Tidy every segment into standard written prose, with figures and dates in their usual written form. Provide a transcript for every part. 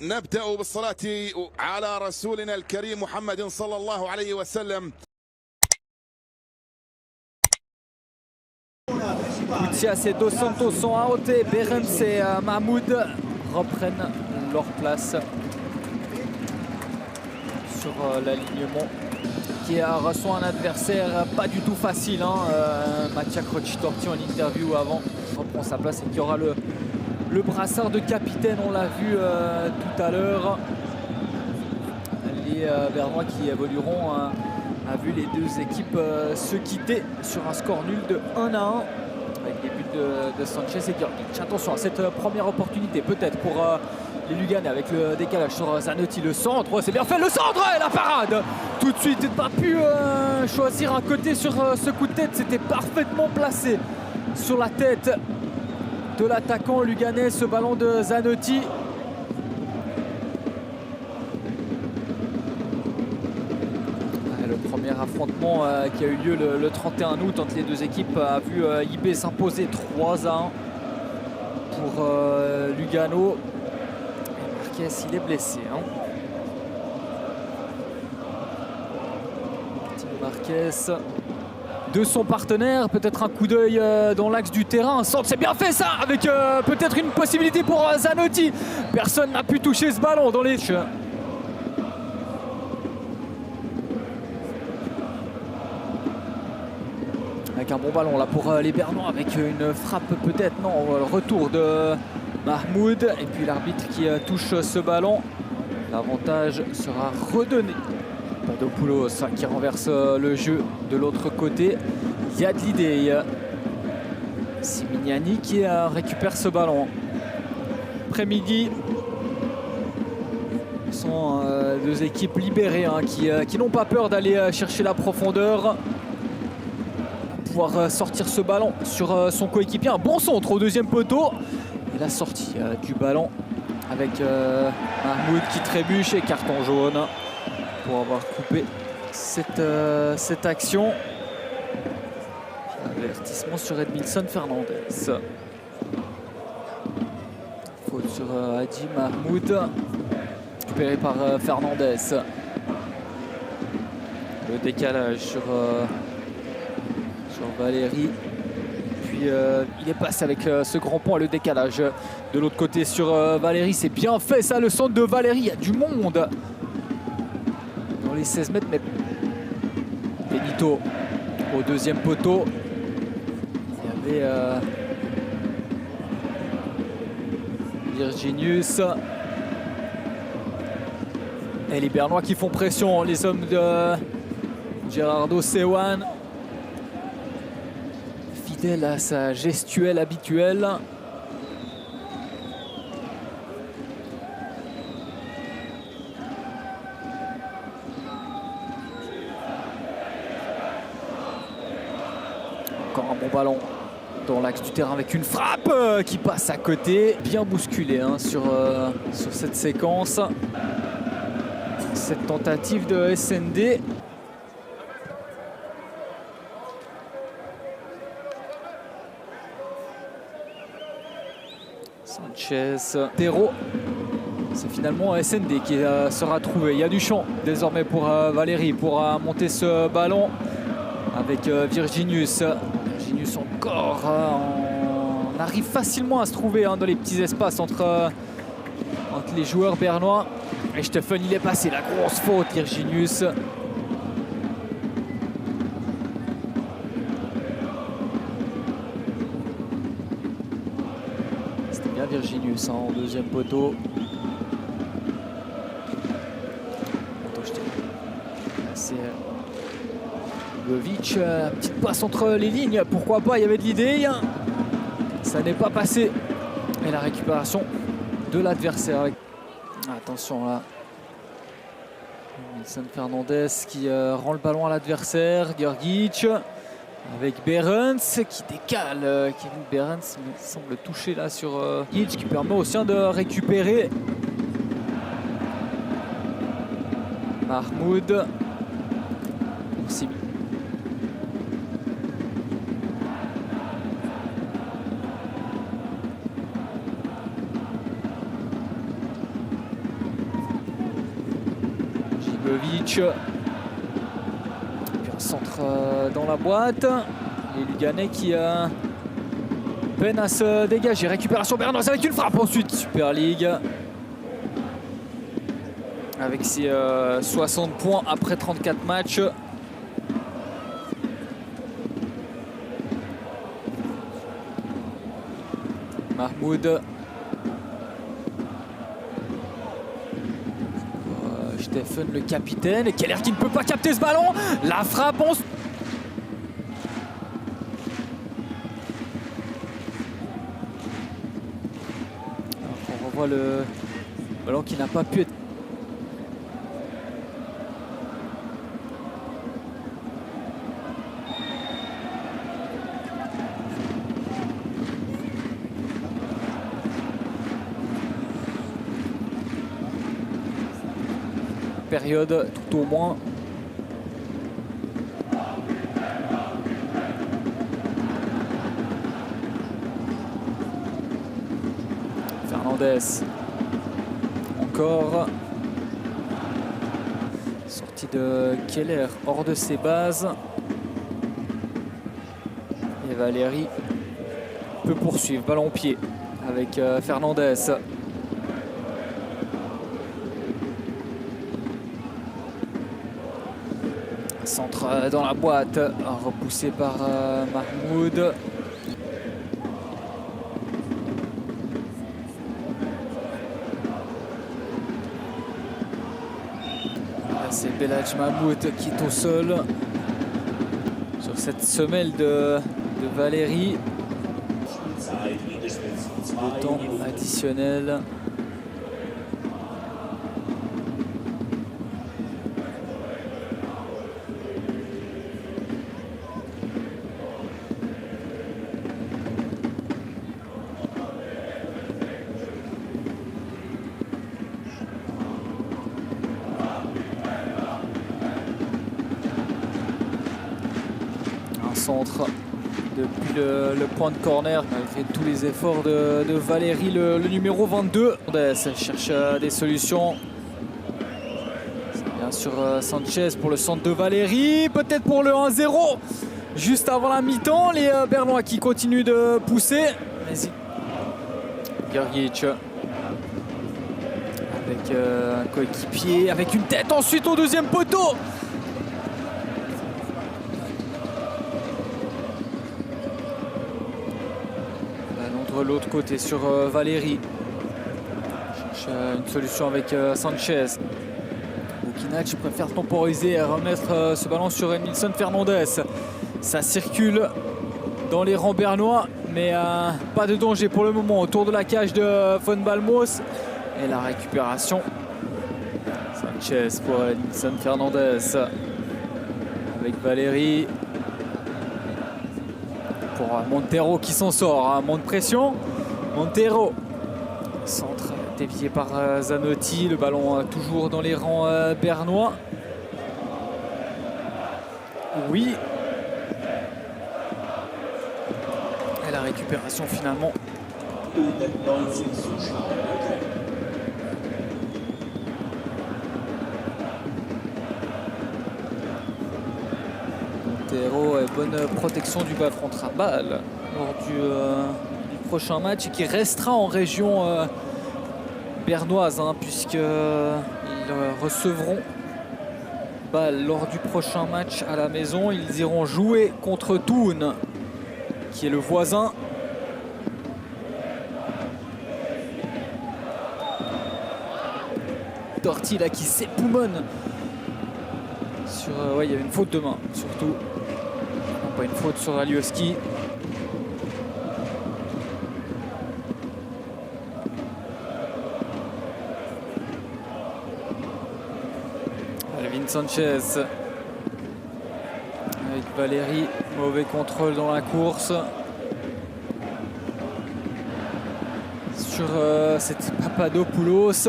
نبدأ بالصلاة على رسولنا الكريم محمد صلى الله عليه وسلم. Gutias et Dos Santos sont out et Behrens et Mahmoud reprennent leur place sur l'alignement qui reçoit un adversaire pas du tout facile. Mattia Croci-Torti en interview avant reprend sa place et qui aura le brassard de capitaine, on l'a vu tout à l'heure. Les Bernois qui évolueront a vu les deux équipes se quitter sur un score nul de 1-1 avec des buts de Sanchez et Georgic. Attention à cette première opportunité peut-être pour les Luganais avec le décalage sur Zanotti, le centre, c'est bien fait, le centre et la parade. Tout de suite, il n'a pas pu choisir un côté sur ce coup de tête, c'était parfaitement placé sur la tête de l'attaquant luganais, ce ballon de Zanotti. Le premier affrontement qui a eu lieu le 31 août entre les deux équipes a vu IB s'imposer 3-1 pour Lugano. Et Marquez, il est blessé. Marquez de son partenaire, peut-être un coup d'œil dans l'axe du terrain, un centre, c'est bien fait ça, avec peut-être une possibilité pour Zanotti. Personne n'a pu toucher ce ballon dans les... Avec un bon ballon là pour les Bernois, avec une frappe peut-être, non, le retour de Mahmoud, et puis l'arbitre qui touche ce ballon. L'avantage sera redonné. Papadopoulos qui renverse le jeu de l'autre côté. Il y a de l'idée. Simignani qui récupère ce ballon. Après-midi, ce sont deux équipes libérées qui n'ont pas peur d'aller chercher la profondeur. Pouvoir sortir ce ballon sur son coéquipier. Un bon centre au deuxième poteau. Et la sortie du ballon avec Mahmoud qui trébuche et carton jaune pour avoir coupé cette action. Avertissement sur Edmilson Fernandez. Faute sur Hadi Mahmoud. Récupéré par Fernandez. Le décalage sur Valéry. Puis il est passé avec ce grand pont et le décalage de l'autre côté sur Valéry. C'est bien fait ça, le centre de Valéry. Il y a du monde dans les 16 mètres, mais Benito au deuxième poteau. Il y avait Virginius et les Bernois qui font pression, les hommes de Gerardo Sewan, fidèle à sa gestuelle habituelle. Encore un bon ballon dans l'axe du terrain avec une frappe qui passe à côté. Bien bousculé sur cette séquence. Cette tentative de SND. Sanchez, Terreau. C'est finalement SND qui sera trouvé. Il y a du champ désormais pour Valéry pour monter ce ballon avec Virginius. Virginius encore. On arrive facilement à se trouver dans les petits espaces entre les joueurs bernois. Et Stephen, il est passé. La grosse faute, Virginius. C'était bien Virginius en deuxième poteau. C'est Govic, petite passe entre les lignes, pourquoi pas, il y avait de l'idée. Ça n'est pas passé. Et la récupération de l'adversaire. Attention là. Edmilson Fernandez qui rend le ballon à l'adversaire. Georgic avec Behrens qui décale. Kevin Behrens semble toucher là sur Georgic qui permet aussi de récupérer. Mahmoud. Pavlovic. Et puis un centre dans la boîte. Les Luganais qui peinent à se dégager. Récupération bernoise avec une frappe ensuite. Super League. Avec ses 60 points après 34 matchs. Mahmoud. Stephen le capitaine. Et Keller qui ne peut pas capter ce ballon. La frappe. On revoit le ballon qui n'a pas pu être. Période tout au moins. Fernandez. Encore. Sortie de Keller hors de ses bases. Et Valéry peut poursuivre. Ballon au pied avec Fernandez. Centre dans la boîte, repoussé par Mahmoud. C'est Belhadj Mahmoud qui est au sol sur cette semelle de Valéry. Le temps additionnel. Centre depuis le point de corner malgré tous les efforts de Valéry, le numéro 22. On cherche des solutions. C'est bien sûr Sanchez pour le centre de Valéry, peut-être pour le 1-0 juste avant la mi-temps. Les Bernois qui continuent de pousser. Gergic avec un coéquipier, avec une tête ensuite au deuxième poteau. De l'autre côté sur Valéry. Cherche une solution avec Sanchez. Bukinac préfère temporiser et remettre ce ballon sur Edmilson Fernandez. Ça circule dans les rangs bernois, mais pas de danger pour le moment autour de la cage de Von Balmos. Et la récupération. Sanchez pour Edmilson Fernandez. Avec Valéry. Pour Montero qui s'en sort, monte pression. Montero, centre dévié par Zanotti, le ballon toujours dans les rangs bernois. Oui. Et la récupération finalement. Montero et bonne protection du bas contre un balle lors du prochain match et qui restera en région bernoise puisqu'ils recevront balle lors du prochain match à la maison. Ils iront jouer contre Thun qui est le voisin. Tortilla qui s'époumonne sur ouais, il y avait une faute de main surtout. Pas une faute sur Alioski. Alvin Sanchez avec Valéry, mauvais contrôle dans la course. Sur c'était Papadopoulos.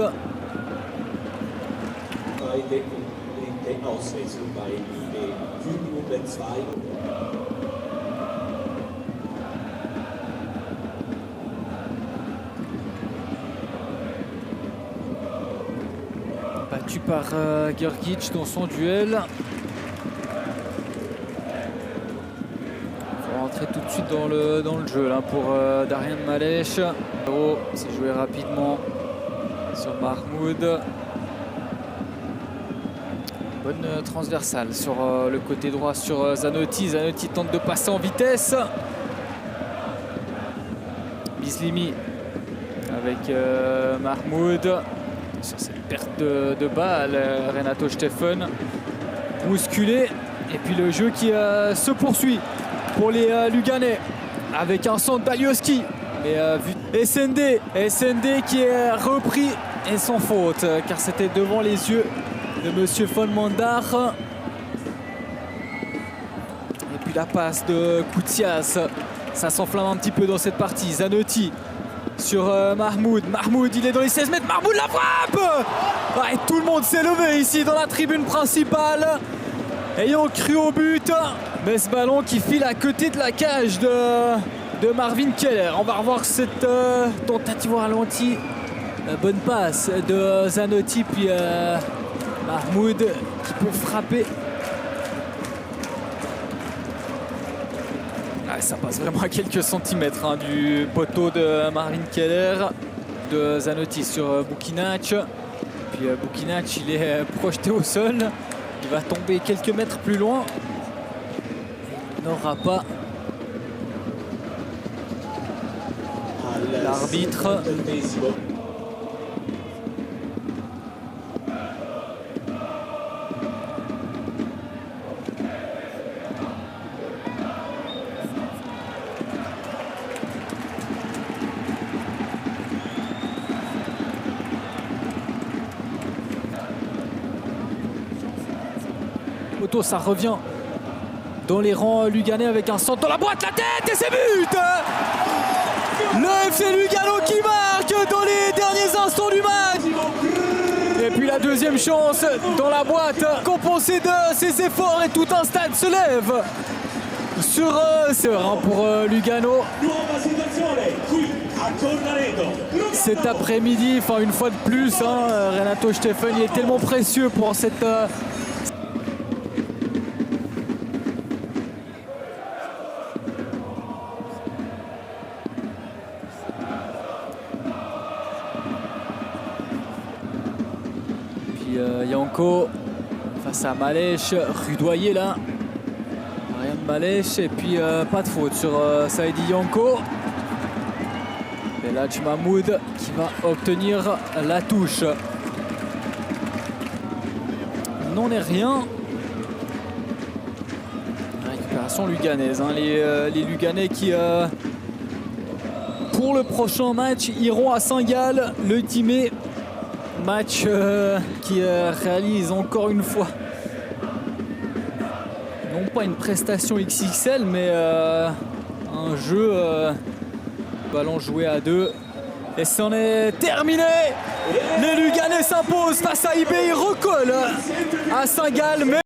Battu par Grgic dans son duel. Il faut rentrer tout de suite dans le jeu là, pour Darian Malech. C'est joué rapidement sur Mahmoud. Bonne transversale sur le côté droit sur Zanotti. Zanotti tente de passer en vitesse. Bislimi avec Mahmoud. Sur cette perte de balle, Renato Steffen bousculé. Et puis le jeu qui se poursuit pour les Luganais avec un centre d'Alioski. Mais SND qui est repris et sans faute car c'était devant les yeux de Monsieur von Mandar. Et puis la passe de Koutsias, ça s'enflamme un petit peu dans cette partie. Zanotti sur Mahmoud. Mahmoud, il est dans les 16 mètres. Mahmoud la frappe. Et tout le monde s'est levé ici dans la tribune principale, ayant cru au but. Mais ce ballon qui file à côté de la cage de Marvin Keller. On va revoir cette tentative au ralenti. Bonne passe de Zanotti, puis Mahmoud qui peut frapper. Ça passe vraiment à quelques centimètres du poteau de Marvin Keller. De Zanotti sur Bukinac. Puis Bukinac, il est projeté au sol. Il va tomber quelques mètres plus loin. Il n'aura pas l'arbitre. Ça revient dans les rangs luganais avec un centre dans la boîte, la tête et c'est but. Le FC Lugano qui marque dans les derniers instants du match. Et puis la deuxième chance dans la boîte, compensée de ses efforts, et tout un stade se lève sur pour Lugano. Cet après-midi, enfin une fois de plus, Renato Steffen, il est tellement précieux pour cette Yanko face à Malech, rudoyé là. Rien de Malech, et puis pas de faute sur Saïdi Yanko. Et là, Mahmoud qui va obtenir la touche. Non est rien. Récupération luganaise. Les Luganais qui, pour le prochain match, iront à Saint-Gall, le Timé. Match qui réalise encore une fois, non pas une prestation XXL, mais un jeu ballon joué à deux. Et c'en est terminé. Les Luganais s'imposent face à IB. Ils recollent à Saint-Gall, mais